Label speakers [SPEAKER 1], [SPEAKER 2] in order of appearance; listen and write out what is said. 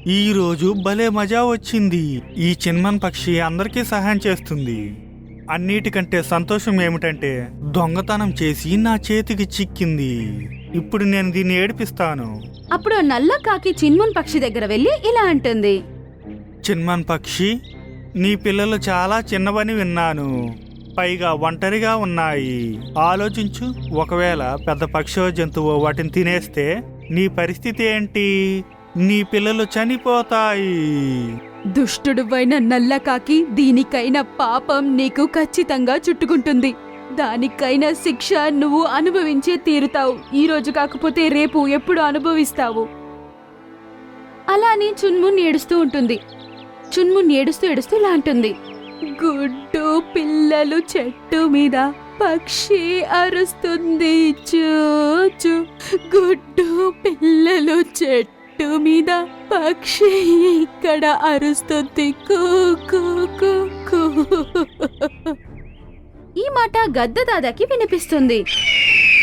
[SPEAKER 1] ఈ రోజు భలే మజా వచ్చింది. ఈ చిన్మన్ పక్షి అందరికీ సహాయం చేస్తుంది. అన్నిటికంటే సంతోషం ఏమిటంటే దొంగతనం చేసి నా చేతికి చిక్కింది. ఇప్పుడు నేను దీన్ని ఏడిపిస్తాను.
[SPEAKER 2] అప్పుడు నల్ల కాకి చిన్మున్ పక్షి దగ్గర వెళ్లి ఇలా అంటుంది.
[SPEAKER 1] చిన్మన్ పక్షి, నీ పిల్లలు చాలా చిన్నవని విన్నాను, పైగా ఒంటరిగా ఉన్నాయి. ఆలోచించు, ఒకవేళ పెద్ద పక్షో జంతువో వాటిని తినేస్తే నీ పరిస్థితి ఏంటి? నీ పిల్లలు చనిపోతాయి.
[SPEAKER 2] దుష్టుడువైన నల్ల కాకి, దీనికైనా పాపం నీకు ఖచ్చితంగా చుట్టుకుంటుంది. దానికైనా శిక్ష నువ్వు అనుభవించే తీరుతావు. ఈ రోజు కాకపోతే రేపు ఎప్పుడు అనుభవిస్తావు. అలానే చున్మున్ ఏడుస్తూ ఉంటుంది. చున్మున్ ఏడుస్తూ ఏడుస్తూ ఇలా అంటుంది. గుడ్డు పిల్లలు చెట్టు మీద, పక్షి అరుస్తుంది చూచు. గుడ్డు పిల్లలు చెట్టు మీద, పక్షి ఇక్కడ అరుస్తుంది కూ కూ కూ కూ. ఈ మాట గద్ద దాదాకి వినిపిస్తుంది.